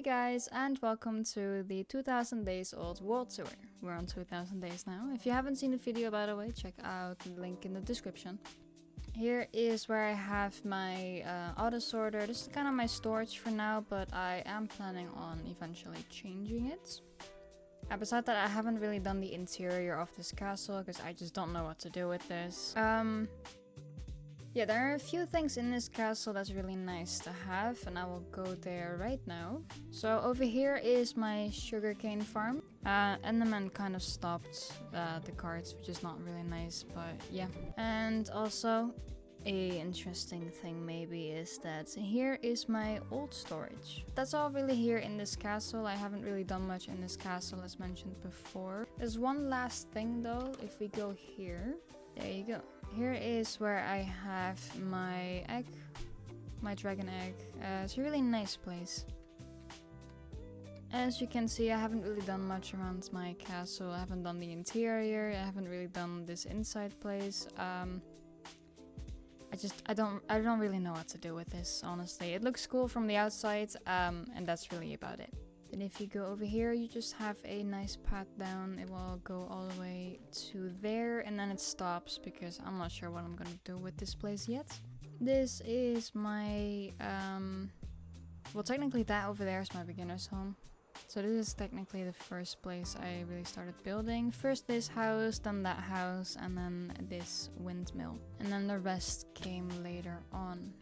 guys, and welcome to the 2000 days old world tour. We're on 2000 days now. If you haven't seen the video, by the way, check out the link in the description. Here is where I have my auto sorter. This is kind of my storage for now, but I am planning on eventually changing it. Besides that, I haven't really done the interior of this castle because I just don't know what to do with this. Yeah, there are a few things in this castle that's really nice to have, and I will go there right now. So over here is my sugarcane farm. Enderman kind of stopped the carts, which is not really nice, but yeah. And also, a interesting thing maybe is that here is my old storage. That's all really here in this castle. I haven't really done much in this castle as mentioned before. There's one last thing though. If we go here, there you go. Here is where I have my egg, my dragon egg. It's a really nice place. As you can see, I haven't really done much around my castle. I haven't done the interior. I haven't really done this inside place. I don't really know what to do with this, honestly. It looks cool from the outside, and that's really about it. Then if you go over here, you just have a nice path down. It will go all the way to there, and then it stops because I'm not sure what I'm gonna do with this place yet. This is my, well, technically that over there is my beginner's home. So this is technically the first place I really started building. First this house, then that house, and then this windmill. And then the rest came later on.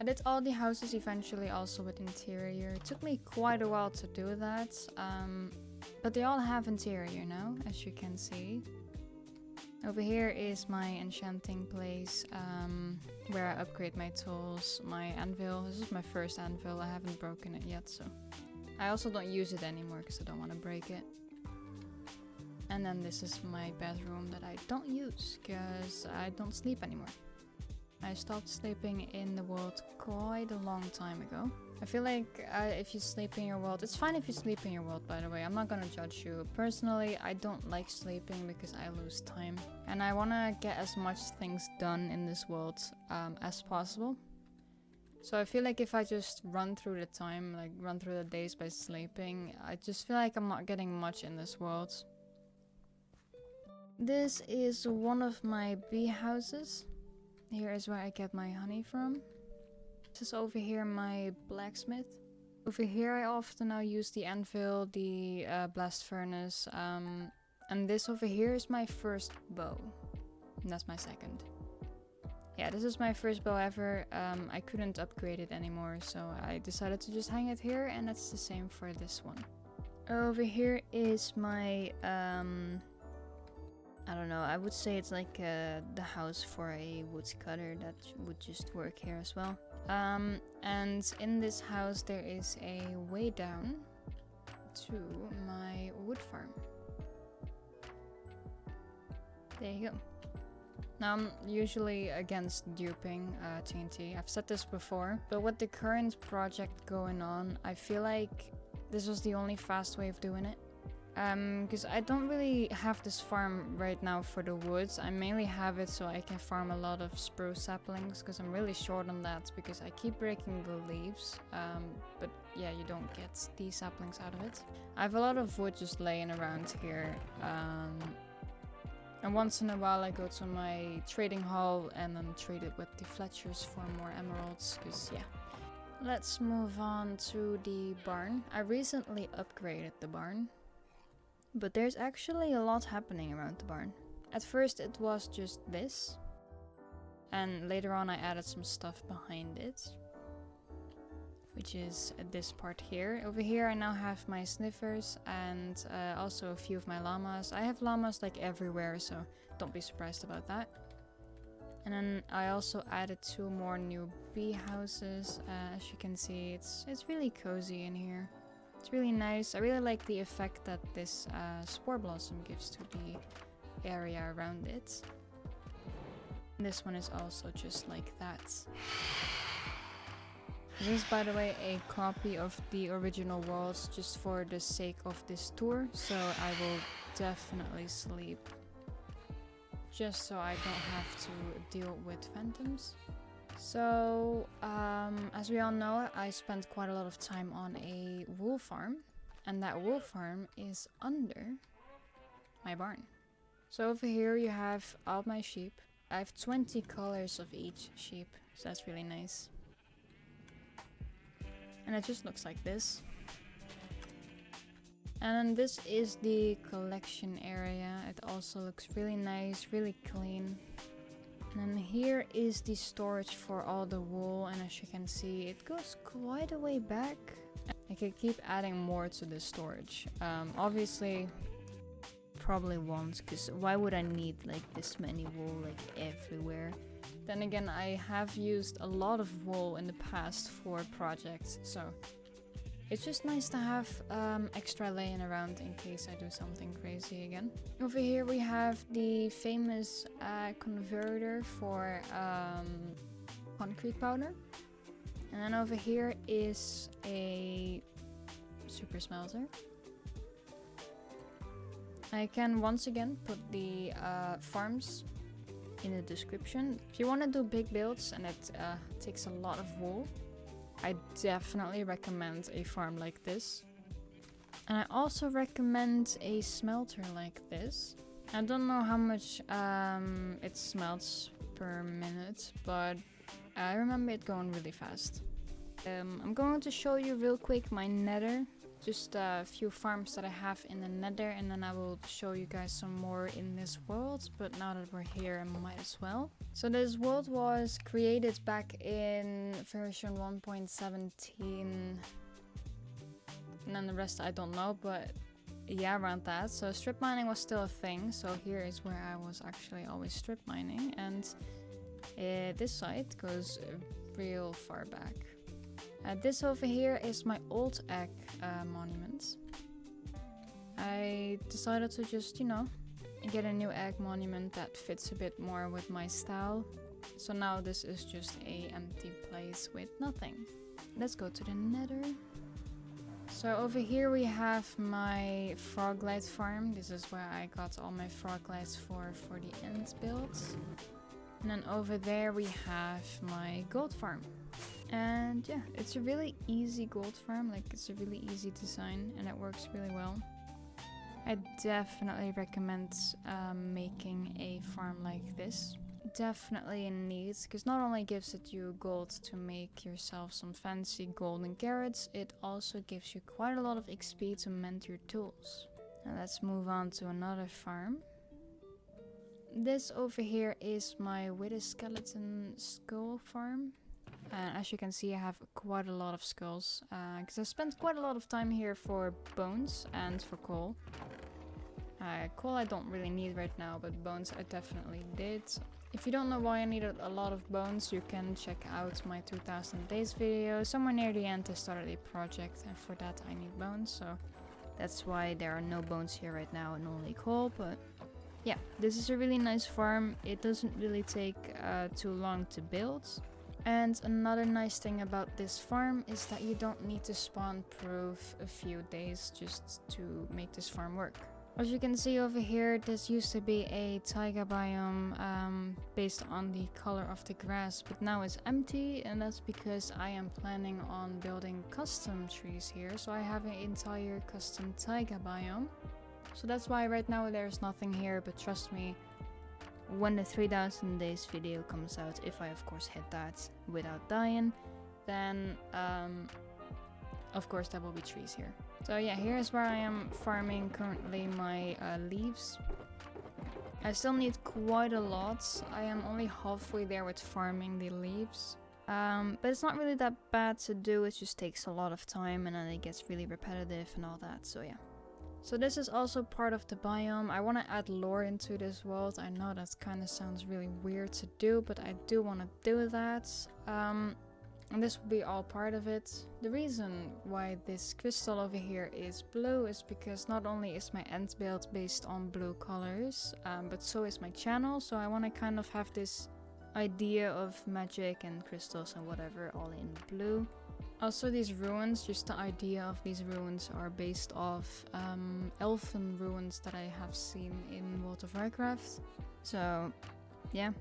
I did all the houses eventually also with interior. It took me quite a while to do that, but they all have interior now, as you can see. Over here is my enchanting place, where I upgrade my tools, my anvil. This is my first anvil, I haven't broken it yet, so. I also don't use it anymore because I don't want to break it. And then this is my bedroom that I don't use because I don't sleep anymore. I stopped sleeping in the world quite a long time ago. I feel like if you sleep in your world, it's fine if you sleep in your world, by the way. I'm not gonna judge you. Personally, I don't like sleeping because I lose time. And I wanna get as much things done in this world as possible. So I feel like if I just run through the time, like run through the days by sleeping, I just feel like I'm not getting much in this world. This is one of my bee houses. Here is where I get my honey from. This is over here my blacksmith. Over here I often now use the anvil, the blast furnace, and this over here is my first bow. And that's my second. Yeah, this is my first bow ever. I couldn't upgrade it anymore, so I decided to just hang it here, and it's the same for this one. Over here is my, I don't know, I would say it's like the house for a woodcutter that would just work here as well. And in this house there is a way down to my wood farm. There you go. Now I'm usually against duping TNT. I've said this before, but with the current project going on, I feel like this was the only fast way of doing it. Because I don't really have this farm right now for the woods. I mainly have it so I can farm a lot of spruce saplings because I'm really short on that because I keep breaking the leaves. But yeah, you don't get the saplings out of it. I have a lot of wood just laying around here. And once in a while I go to my trading hall and then trade it with the Fletchers for more emeralds, because yeah. Let's move on to the barn. I recently upgraded the barn, but there's actually a lot happening around the barn. At first it was just this, and later on I added some stuff behind it, which is this part here. Over here I now have my sniffers and also a few of my llamas. I have llamas like everywhere, so don't be surprised about that. And then I also added 2 more new bee houses. As you can see, it's really cozy in here. It's really nice. I really like the effect that this spore blossom gives to the area around it. And this one is also just like that. This is, by the way, a copy of the original worlds just for the sake of this tour, so I will definitely sleep just so I don't have to deal with phantoms. So, as we all know, I spent quite a lot of time on a wool farm, and that wool farm is under my barn. So over here you have all my sheep. I have 20 colors of each sheep, so that's really nice. And it just looks like this. And then this is the collection area. It also looks really nice, really clean. And then here is the storage for all the wool, and as you can see, it goes quite a way back. I could keep adding more to this storage. Obviously, probably won't, because why would I need like this many wool like everywhere? Then again, I have used a lot of wool in the past for projects, so it's just nice to have extra laying around in case I do something crazy again. Over here we have the famous converter for concrete powder. And then over here is a super smelter. I can once again put the farms in the description. If you want to do big builds and it takes a lot of wool, I definitely recommend a farm like this. And I also recommend a smelter like this. I don't know how much it smelts per minute, but I remember it going really fast. I'm going to show you real quick my nether. Just a few farms that I have in the nether, and then I will show you guys some more in this world. But now that we're here, I might as well. So this world was created back in version 1.17, and then the rest I don't know, but yeah, around that. So strip mining was still a thing, so here is where I was actually always strip mining, and this site goes real far back. This over here is my old egg monument. I decided to just, you know, get a new egg monument that fits a bit more with my style. So now this is just a empty place with nothing. Let's go to the nether. So over here we have my frog light farm. This is where I got all my frog lights for the end builds. And then over there we have my gold farm. And yeah, it's a really easy gold farm, like it's a really easy design and it works really well. I definitely recommend making a farm like this. Definitely a need, because not only gives it you gold to make yourself some fancy golden carrots, it also gives you quite a lot of XP to mend your tools. Now let's move on to another farm. This over here is my wither skeleton skull farm. And as you can see, I have quite a lot of skulls, because I spent quite a lot of time here for bones and for coal. Coal I don't really need right now, but bones I definitely did. If you don't know why I needed a lot of bones, you can check out my 2000 days video. Somewhere near the end I started a project, and for that I need bones, so that's why there are no bones here right now and only coal. But yeah, this is a really nice farm. It doesn't really take too long to build. And another nice thing about this farm is that you don't need to spawn proof a few days just to make this farm work. As you can see over here, this used to be a taiga biome based on the color of the grass, but now it's empty, and that's because I am planning on building custom trees here. So I have an entire custom taiga biome. So that's why right now there's nothing here, but trust me, when the 3000 days video comes out, if I of course hit that without dying, then of course there will be trees here. So yeah, here's where I am farming currently my leaves. I still need quite a lot. I am only halfway there with farming the leaves. But it's not really that bad to do, it just takes a lot of time and then it gets really repetitive and all that, so yeah. So this is also part of the biome. I want to add lore into this world. I know that kind of sounds really weird to do, but I do want to do that. And this will be all part of it. The reason why this crystal over here is blue is because not only is my end build based on blue colors, but so is my channel. So I want to kind of have this idea of magic and crystals and whatever all in blue. Also these ruins, just the idea of these ruins are based off elfin ruins that I have seen in World of Warcraft. So yeah,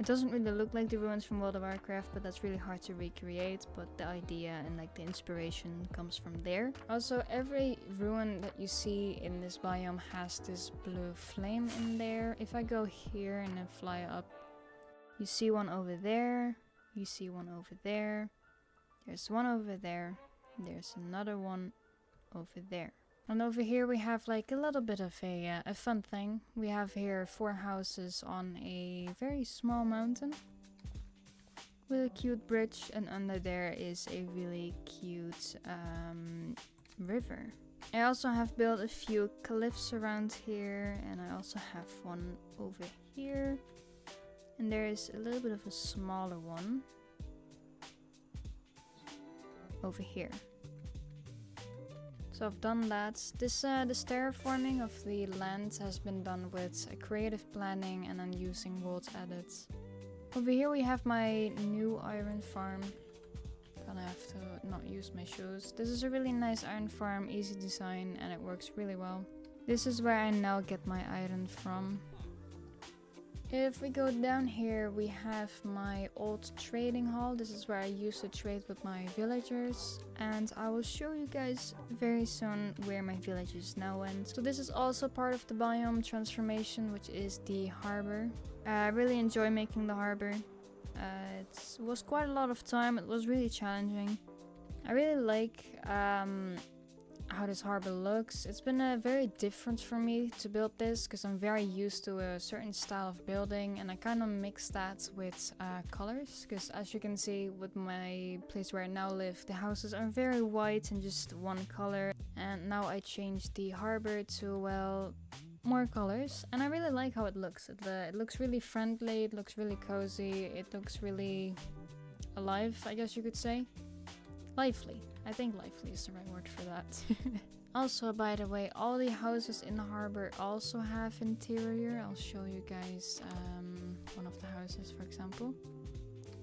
It doesn't really look like the ruins from World of Warcraft, but that's really hard to recreate, but the idea and like the inspiration comes from there. Also, every ruin that you see in this biome has this blue flame in there. If I go here and then fly up, you see one over there, you see one over there, there's one over there, there's another one over there. And over here we have like a little bit of a fun thing. We have here 4 houses on a very small mountain with a cute bridge, and under there is a really cute river. I also have built a few cliffs around here, and I also have one over here. And there is a little bit of a smaller one over here. So I've done that. This terraforming of the land has been done with creative planning and then using world edits. Over here we have my new iron farm. Gonna have to not use my shoes. This is a really nice iron farm, easy design, and it works really well. This is where I now get my iron from. If we go down here, we have my old trading hall. This is where I used to trade with my villagers. And I will show you guys very soon where my villagers now went. So this is also part of the biome transformation, which is the harbor. I really enjoy making the harbor. It was quite a lot of time. It was really challenging. I really like how this harbor looks. It's been very different for me to build this because I'm very used to a certain style of building, and I kind of mix that with colors, because as you can see with my place where I now live, the houses are very white and just one color, and now I changed the harbor to, well, more colors, and I really like how it looks. It looks really friendly, it looks really cozy, it looks really alive, I guess you could say. Lively. I think lively is the right word for that. Also, by the way, all the houses in the harbor also have interior. I'll show you guys one of the houses, for example.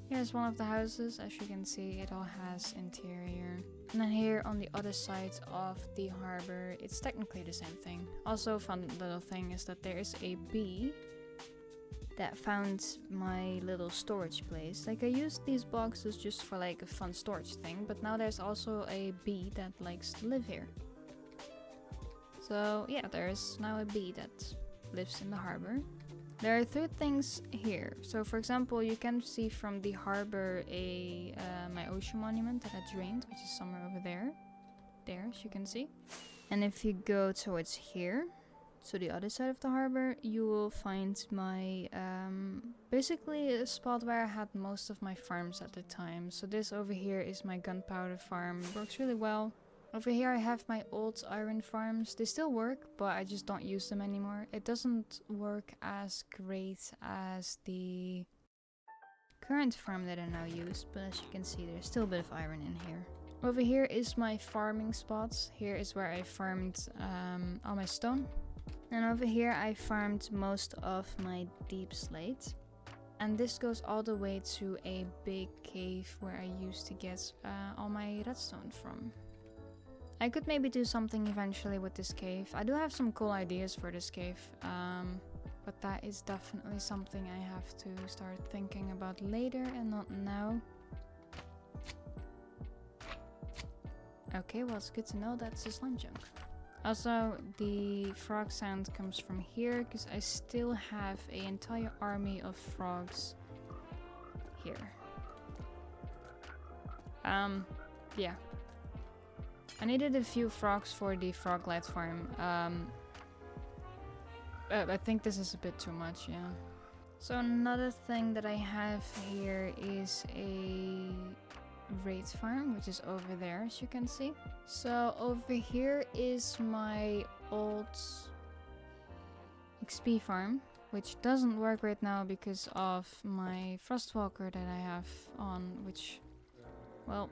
Here's one of the houses. As you can see, it all has interior. And then here on the other side of the harbor, it's technically the same thing. Also, a fun little thing is that there is a bee that found my little storage place. Like, I used these boxes just for like a fun storage thing, but now there's also a bee that likes to live here. So yeah, there's now a bee that lives in the harbor. There are 3 things here. So for example, you can see from the harbor my ocean monument that I drained, which is somewhere over there. There, as you can see. And if you go towards here, so the other side of the harbor, you will find my basically a spot where I had most of my farms at the time. So this over here is my gunpowder farm. It works really well. Over here I have my old iron farms. They still work, but I just don't use them anymore. It doesn't work as great as the current farm that I now use, but as you can see, there's still a bit of iron in here. Over here is my farming spots. Here is where I farmed all my stone. And over here I farmed most of my deep slate. And this goes all the way to a big cave where I used to get all my redstone from. I could maybe do something eventually with this cave. I do have some cool ideas for this cave. But that is definitely something I have to start thinking about later and not now. Okay, well, it's good to know that's a slime junk. Also, the frog sound comes from here because I still have an entire army of frogs here. Yeah. I needed a few frogs for the frog light farm. I think this is a bit too much, yeah. So another thing that I have here is a raid farm, which is over there, as you can see. So over here is my old XP farm, which doesn't work right now because of my Frostwalker that I have on, which, well,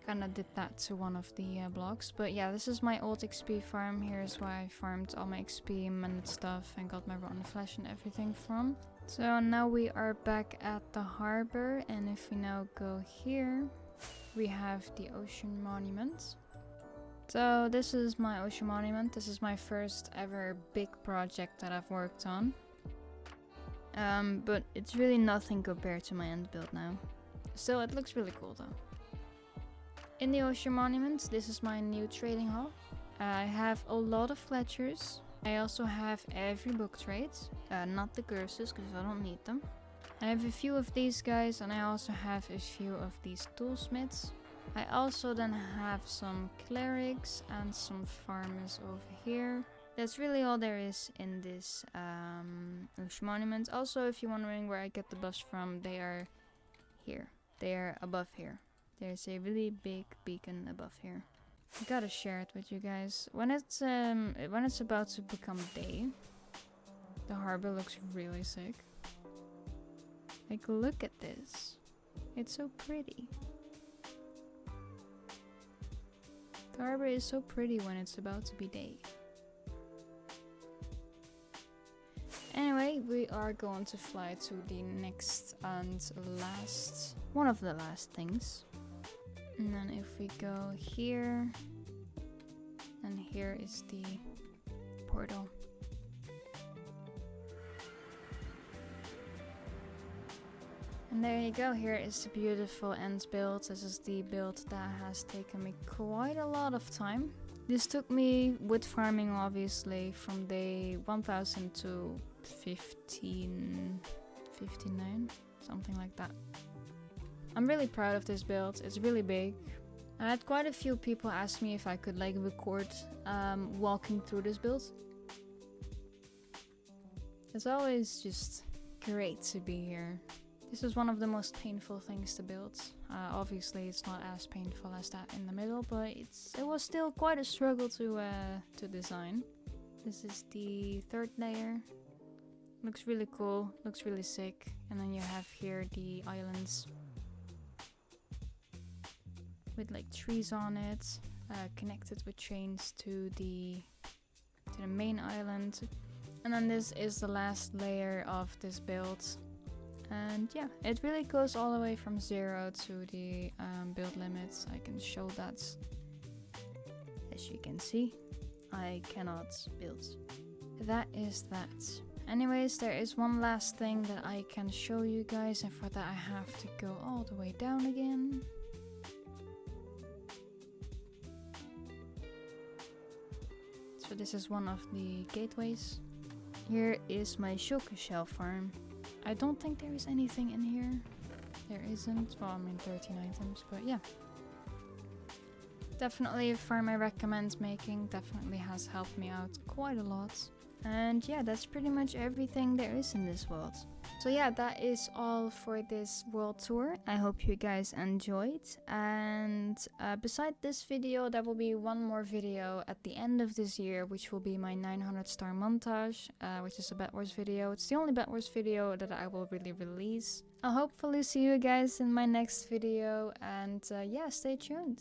kinda did that to one of the blocks. But yeah, this is my old XP farm. Here's where I farmed all my XP and stuff and got my rotten flesh and everything from. So now we are back at the harbor, and if we now go here, we have the ocean monument. So this is my ocean monument. This is my first ever big project that I've worked on. But it's really nothing compared to my end build now. Still, it looks really cool though. In the Ocean Monument, this is my new trading hall. I have a lot of Fletchers. I also have every book trade, not the curses because I don't need them. I have a few of these guys and I also have a few of these toolsmiths. I also then have some clerics and some farmers over here. That's really all there is in this Ocean Monument. Also, if you're wondering where I get the buffs from, they are here. They are above here. There's a really big beacon above here. I gotta share it with you guys. When it's about to become day, the harbor looks really sick. Like, look at this. It's so pretty. The harbor is so pretty when it's about to be day. Anyway, we are going to fly to the next and last, one of the last things. And then if we go here, and here is the portal. And there you go, here is the beautiful end build. This is the build that has taken me quite a lot of time. This took me, with farming obviously, from day 1000 to 59, something like that. I'm really proud of this build, it's really big. I had quite a few people ask me if I could like record walking through this build. It's always just great to be here. This is one of the most painful things to build. Obviously it's not as painful as that in the middle, but it was still quite a struggle to design. This is the third layer. Looks really cool, looks really sick. And then you have here the islands with like trees on it, connected with chains to the main island. And then this is the last layer of this build. And yeah, it really goes all the way from 0 to the build limits. I can show that. As you can see, I cannot build. That is that. Anyways, there is one last thing that I can show you guys, and for that I have to go all the way down again. So this is one of the gateways. Here is my shulker shell farm. I don't think there is anything in here. There isn't. Well, I mean 13 items, but yeah. Definitely a farm I recommend making. Definitely has helped me out quite a lot. And yeah, that's pretty much everything there is in this world. So yeah, that is all for this world tour. I hope you guys enjoyed. And beside this video, there will be one more video at the end of this year, which will be my 900 star montage, which is a Bed Wars video. It's the only Bed Wars video that I will really release. I'll hopefully see you guys in my next video, and yeah, stay tuned.